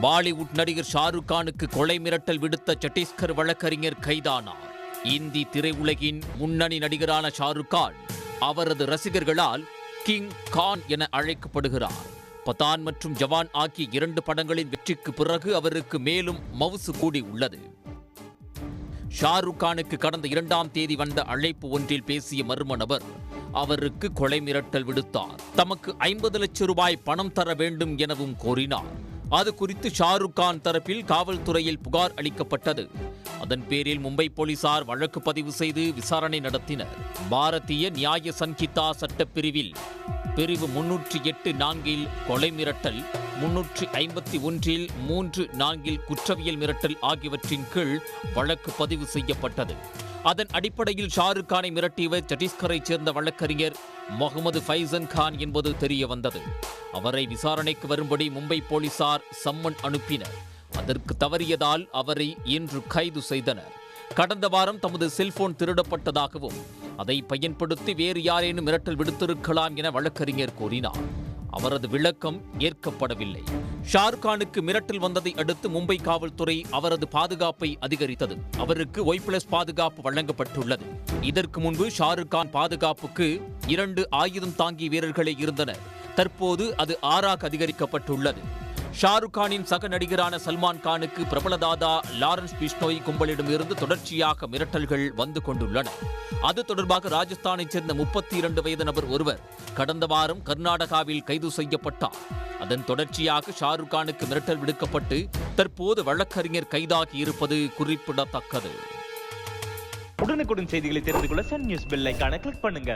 பாலிவுட் நடிகர் ஷாருக் கானுக்கு கொலை மிரட்டல் விடுத்த சத்தீஸ்கர் வழக்கறிஞர் கைதானார். இந்தி திரையுலகின் முன்னணி நடிகரான ஷாருக் கான் அவரது ரசிகர்களால் கிங் கான் என அழைக்கப்படுகிறார். பதான் மற்றும் ஜவான் ஆகிய 2 படங்களின் வெற்றிக்கு பிறகு அவருக்கு மேலும் மவுசு கூடி உள்ளது. ஷாருக் கானுக்கு கடந்த 2ஆம் தேதி வந்த அழைப்பு ஒன்றில் பேசிய மர்ம நபர் அவருக்கு கொலை மிரட்டல் விடுத்தார். தமக்கு 50 லட்சம் ரூபாய் பணம் தர வேண்டும் எனவும் கோரினார். அது குறித்து ஷாருக் கான் தரப்பில் காவல்துறையில் புகார் அளிக்கப்பட்டது. அதன் பேரில் மும்பை போலீசார் வழக்கு பதிவு செய்து விசாரணை நடத்தினர். பாரதிய நியாய சன்ஹிதா சட்டப்பிரிவில் பிரிவு 308(4) கொலை மிரட்டல், 351(3)(4) குற்றவியல் மிரட்டல் ஆகியவற்றின் கீழ் வழக்கு பதிவு செய்யப்பட்டது. அதன் அடிப்படையில் ஷாருக் கானை மிரட்டியவர் சத்தீஸ்கரைச் சேர்ந்த வழக்கறிஞர் முகமது ஃபைசன் கான் என்பது தெரிய வந்தது. அவரை விசாரணைக்கு வரும்படி மும்பை போலீசார் சம்மன் அனுப்பினர். அதற்கு தவறியதால் அவரை இன்று கைது செய்தனர். கடந்த வாரம் தமது செல்போன் திருடப்பட்டதாகவும் அதை பயன்படுத்தி வேறு யாரேனும் மிரட்டல் விடுத்திருக்கலாம் என வழக்கறிஞர் கூறினார். அவரது விளக்கம் ஏற்கப்படவில்லை. ஷாருக் கானுக்கு மிரட்டல் வந்ததை அடுத்து மும்பை காவல்துறை அவரது பாதுகாப்பை அதிகரித்தது. அவருக்கு Y+ பாதுகாப்பு வழங்கப்பட்டுள்ளது. இதற்கு முன்பு ஷாருக் கான் பாதுகாப்புக்கு 2 ஆயுதம் தாங்கி வீரர்களே இருந்தனர். தற்போது அது 6ஆக அதிகரிக்கப்பட்டுள்ளது. ஷாருக் கானின் சக நடிகரான சல்மான் கானுக்கு பிரபலதாதா லாரன்ஸ் பிஷ்னோய் கும்பலிடம் இருந்து தொடர்ச்சியாக மிரட்டல்கள் வந்து கொண்டுள்ளன. அது தொடர்பாக ராஜஸ்தானைச் சேர்ந்த 32 வயது நபர் ஒருவர் கடந்த வாரம் கர்நாடகாவில் கைது செய்யப்பட்டார். அதன் தொடர்ச்சியாக ஷாருக் கானுக்கு மிரட்டல் விடுக்கப்பட்டு தற்போது வழக்கறிஞர் கைதாகி இருப்பது குறிப்பிடத்தக்கது. உடனுக்குடன் செய்திகளை தெரிந்து கொள்ள சன் நியூஸ் பெல் ஐகானை கிளிக் பண்ணுங்க.